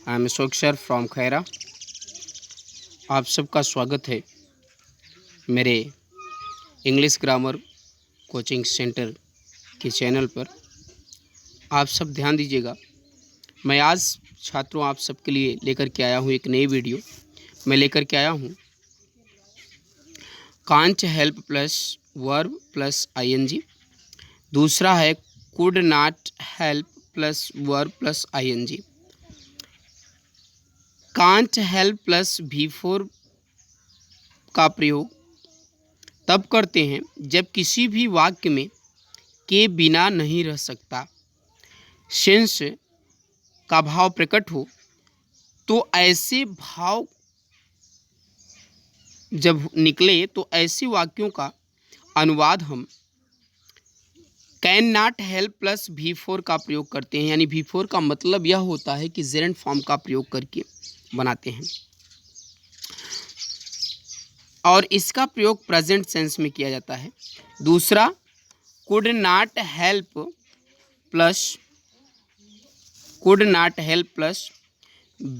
I am Ashok sir from Khaira. आप सबका स्वागत है मेरे इंग्लिश ग्रामर कोचिंग सेंटर के चैनल पर। आप सब ध्यान दीजिएगा। मैं आज छात्रों आप सबके लिए लेकर के आया हूँ एक नई वीडियो। मैं लेकर के आया हूँ can't help plus verb plus ING. दूसरा है could not help plus verb plus ING. Can't help plus V4 का प्रयोग तब करते हैं जब किसी भी वाक्य में के बिना नहीं रह सकता, सेंस का भाव प्रकट हो। तो ऐसे भाव जब निकले तो ऐसे वाक्यों का अनुवाद हम can not help plus V4 का प्रयोग करते हैं। यानी V4 का मतलब यह होता है कि जेरेंट फॉर्म का प्रयोग करके बनाते हैं और इसका प्रयोग प्रेजेंट सेंस में किया जाता है। दूसरा could not help plus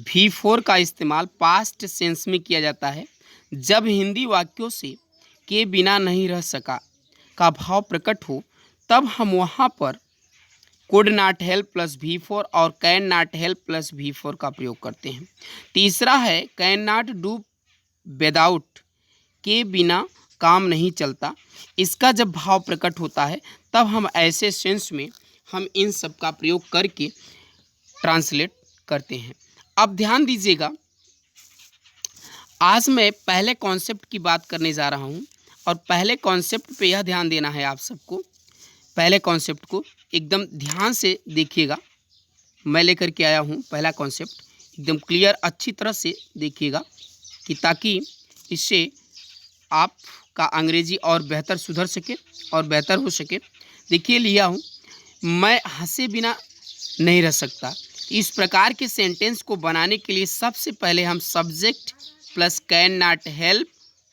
V4 का इस्तेमाल पास्ट सेंस में किया जाता है जब हिंदी वाक्यों से के बिना नहीं रह सका का भाव प्रकट हो। तब हम वहाँ पर could not help plus V4 और can not help plus V4 का प्रयोग करते हैं। तीसरा है कैन नॉट डू विदाउट, के बिना काम नहीं चलता। इसका जब भाव प्रकट होता है तब हम ऐसे सेंस में हम इन सब का प्रयोग करके ट्रांसलेट करते हैं। अब ध्यान दीजिएगा, आज मैं पहले कॉन्सेप्ट की बात करने जा रहा हूँ और पहले कॉन्सेप्ट पे यह ध्यान देना है आप सबको। पहले कॉन्सेप्ट को एकदम ध्यान से देखिएगा। मैं लेकर के आया हूँ पहला कॉन्सेप्ट, एकदम क्लियर अच्छी तरह से देखिएगा कि ताकि इससे आपका अंग्रेजी और बेहतर सुधर सके और बेहतर हो सके। देखिए लिया हूँ, मैं हंसे बिना नहीं रह सकता। इस प्रकार के सेंटेंस को बनाने के लिए सबसे पहले हम subject plus can not help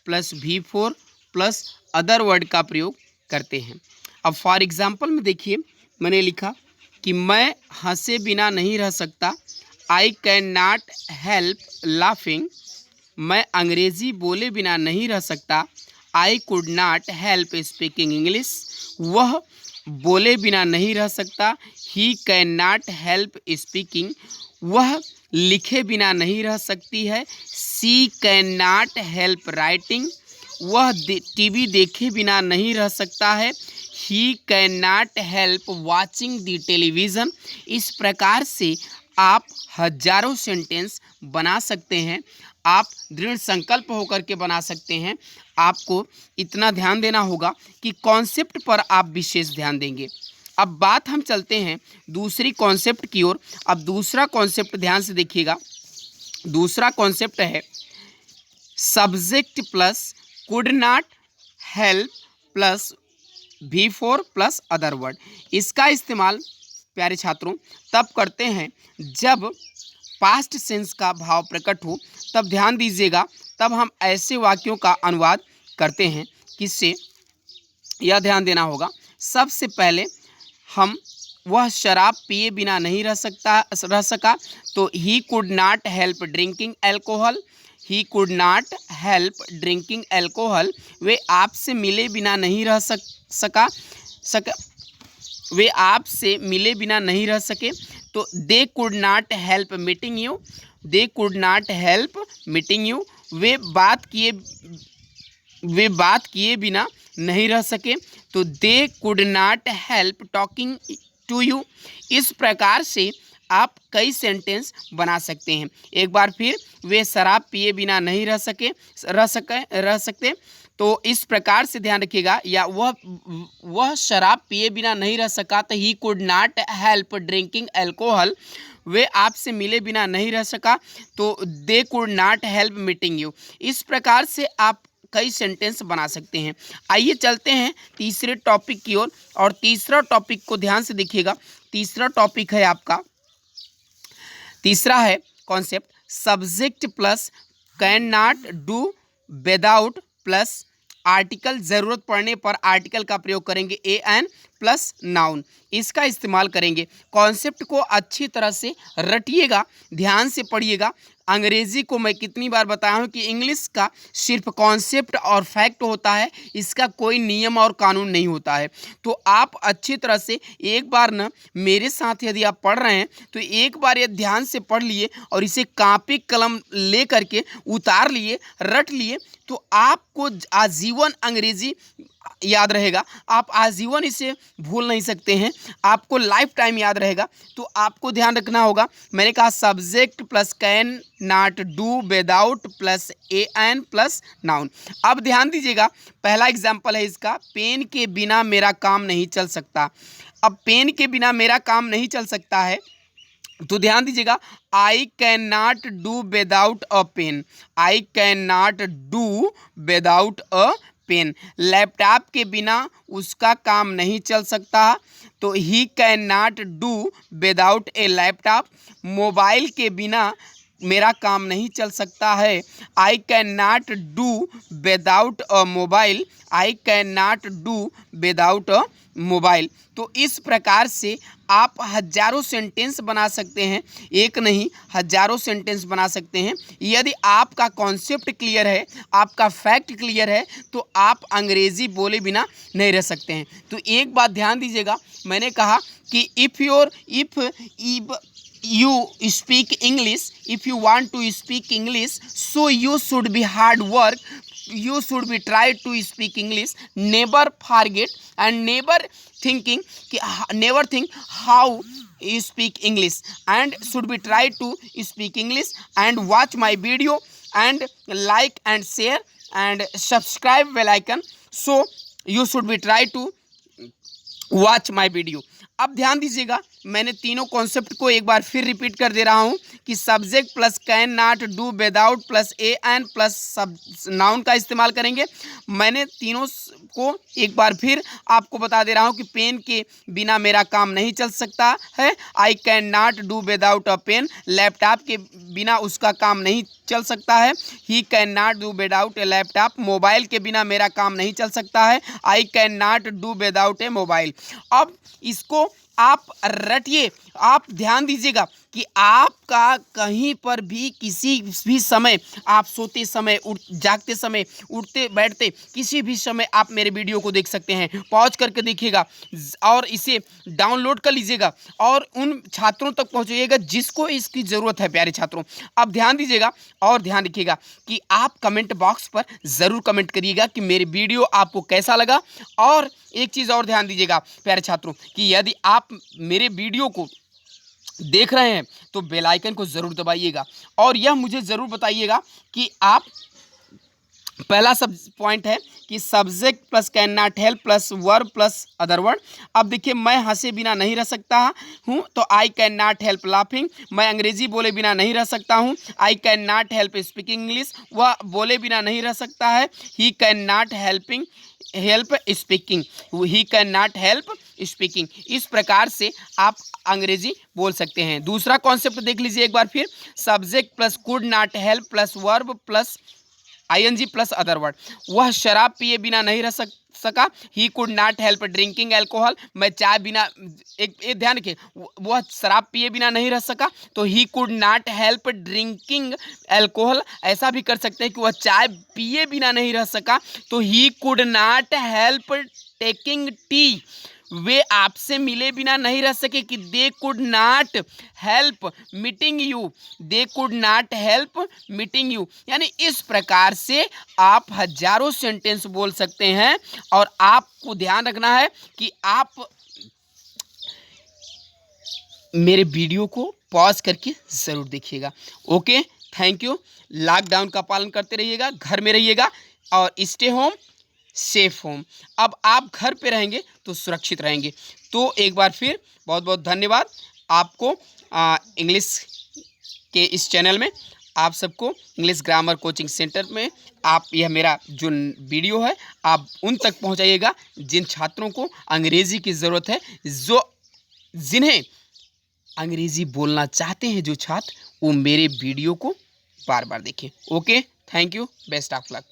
plus V4 plus other word का प्रयोग करते हैं। अब फॉर एग्जांपल में देखिए, मैंने लिखा कि मैं हंसे बिना नहीं रह सकता, आई कैन नॉट हेल्प लाफिंग। मैं अंग्रेजी बोले बिना नहीं रह सकता, I could not help speaking English. वह बोले बिना नहीं रह सकता, ही कैन नॉट हेल्प स्पीकिंग। वह लिखे बिना नहीं रह सकती है, सी कैन नॉट हेल्प राइटिंग। वह टीवी देखे बिना नहीं रह सकता है, he can not help watching the television. इस प्रकार से आप हजारों सेंटेंस बना सकते हैं। आप दृढ़ संकल्प होकर के बना सकते हैं। आपको इतना ध्यान देना होगा कि कॉन्सेप्ट पर आप विशेष ध्यान देंगे। अब बात हम चलते हैं दूसरी कॉन्सेप्ट की ओर। अब दूसरा कॉन्सेप्ट ध्यान से देखिएगा। दूसरा कॉन्सेप्ट है subject plus could not help plus V4 plus other word. इसका इस्तेमाल प्यारे छात्रों तब करते हैं जब पास्ट सेंस का भाव प्रकट हो। तब ध्यान दीजिएगा, तब हम ऐसे वाक्यों का अनुवाद करते हैं। किससे, यह ध्यान देना होगा। सबसे पहले हम वह शराब पिए बिना नहीं रह सका, तो he could not help drinking alcohol. He could not help drinking alcohol. वे आपसे मिले बिना नहीं रह वे आपसे मिले बिना नहीं रह सके, तो they could not help meeting you. They could not help meeting you. वे बात किए बिना नहीं रह सके, तो they could not help talking to you. इस प्रकार से आप कई सेंटेंस बना सकते हैं। एक बार फिर, वे शराब पिए बिना नहीं रह सकते, तो इस प्रकार से ध्यान रखिएगा। या वह शराब पिए बिना नहीं रह सका, तो he could not help drinking alcohol. वे आपसे मिले बिना नहीं रह सका, तो they could not help meeting you. इस प्रकार से आप कई सेंटेंस बना सकते हैं। आइए चलते हैं तीसरे टॉपिक की ओर। और तीसरा टॉपिक को ध्यान से देखिएगा। तीसरा टॉपिक है आपका, तीसरा है concept subject plus can not do without plus article. जरूरत पड़ने पर आर्टिकल का प्रयोग करेंगे, एन प्लस नाउन, इसका इस्तेमाल करेंगे। कॉन्सेप्ट को अच्छी तरह से रटिएगा, ध्यान से पढ़िएगा। अंग्रेजी को मैं कितनी बार बताया हूँ कि इंग्लिश का सिर्फ कॉन्सेप्ट और फैक्ट होता है, इसका कोई नियम और कानून नहीं होता है। तो आप अच्छी तरह से एक बार न मेरे साथ यदि आप पढ़ रहे हैं तो एक बार ये ध्यान से पढ़ लिए और इसे कापी कलम ले करके उतार लिए, रट लिए, तो आपको आजीवन अंग्रेजी याद रहेगा। आप आजीवन इसे भूल नहीं सकते हैं, आपको लाइफ टाइम याद रहेगा। तो आपको ध्यान रखना होगा, मैंने कहा subject plus can not do without plus A N plus noun. अब ध्यान दीजिएगा, पहला एग्जाम्पल है इसका, पेन के बिना मेरा काम नहीं चल सकता। अब पेन के बिना मेरा काम नहीं चल सकता है तो ध्यान दीजिएगा, I can not do without a pen, I can not do without a pen. Laptop के बिना उसका काम नहीं चल सकता तो he can not do without a laptop. Mobile के बिना मेरा काम नहीं चल सकता है, I can not do without a mobile, I can not do without a mobile. तो इस प्रकार से आप हजारों सेंटेंस बना सकते हैं, एक नहीं हजारों सेंटेंस बना सकते हैं। यदि आपका कॉन्सेप्ट क्लियर है, आपका फैक्ट क्लियर है, तो आप अंग्रेजी बोले बिना नहीं रह सकते हैं। तो एक बात ध्यान दीजिएगा, मैंने कहा कि if you speak English, if you want to speak English, so you should be hard work, you should be try to speak English, never forget and never think how you speak English, and should be try to speak English and watch my video and like and share and subscribe bell icon, so you should be try to watch my video. अब ध्यान दीजिएगा, मैंने तीनों concept को एक बार फिर repeat कर दे रहा हूँ कि subject plus can not do without plus A N plus noun का इस्तेमाल करेंगे। मैंने तीनों को एक बार फिर आपको बता दे रहा हूँ कि पेन के बिना मेरा काम नहीं चल सकता है, I can not do without a pen. Laptop के बिना उसका काम नहीं चल सकता है, he can not do without a laptop. Mobile के बिना मेरा काम नहीं चल सकता है, I can not do without a mobile. अब इसको आप रटिए, आप ध्यान दीजिएगा कि आपका कहीं पर भी किसी भी समय, आप सोते समय, जागते समय, उठते बैठते, किसी भी समय आप मेरे वीडियो को देख सकते हैं। पॉज करके देखिएगा और इसे डाउनलोड कर लीजिएगा और उन छात्रों तक पहुंचाइएगा जिसको इसकी ज़रूरत है। प्यारे छात्रों, अब ध्यान दीजिएगा और ध्यान रखिएगा कि आप कमेंट बॉक्स पर ज़रूर कमेंट करिएगा कि मेरे वीडियो आपको कैसा लगा। और एक चीज़ और ध्यान दीजिएगा प्यारे छात्रों कि यदि आप मेरे वीडियो को देख रहे हैं तो बेल आइकन को ज़रूर दबाइएगा और यह मुझे ज़रूर बताइएगा कि आप, पहला सब पॉइंट है कि subject plus can not help plus verb plus other word. अब देखिए, मैं हंसे बिना नहीं रह सकता हूँ तो आई कैन नॉट हेल्प लाफिंग। मैं अंग्रेजी बोले बिना नहीं रह सकता हूँ, आई can not help speaking English. वह बोले बिना नहीं रह सकता है, he can not help speaking, he can not help speaking. इस प्रकार से आप अंग्रेजी बोल सकते हैं। दूसरा कॉन्सेप्ट देख लीजिए एक बार फिर, subject plus could not help plus verb plus ING plus other word. वह शराब पिए बिना नहीं रह सका, ही could not help drinking alcohol. मैं चाय बिना, एक ध्यान रखिए, वह शराब पिए बिना नहीं रह सका तो he could not help drinking alcohol. ऐसा भी कर सकते हैं कि वह चाय पिए बिना नहीं रह सका तो he could not help taking tea. वे आपसे मिले बिना नहीं रह सके कि they could not help meeting you, they could not help meeting you. यानी इस प्रकार से आप हजारों सेंटेंस बोल सकते हैं और आपको ध्यान रखना है कि आप मेरे वीडियो को पॉज करके ज़रूर देखिएगा। Okay, thank you. लॉकडाउन का पालन करते रहिएगा, घर में रहिएगा और स्टे होम सेफ होम। अब आप घर पे रहेंगे तो सुरक्षित रहेंगे। तो एक बार फिर बहुत बहुत धन्यवाद आपको। इंग्लिश के इस चैनल में आप सबको, इंग्लिश ग्रामर कोचिंग सेंटर में, आप यह मेरा जो वीडियो है आप उन तक पहुंचाइएगा जिन छात्रों को अंग्रेज़ी की ज़रूरत है, जिन्हें अंग्रेज़ी बोलना चाहते हैं जो छात्र, वो मेरे वीडियो को बार बार देखें। Okay, thank you, best of luck.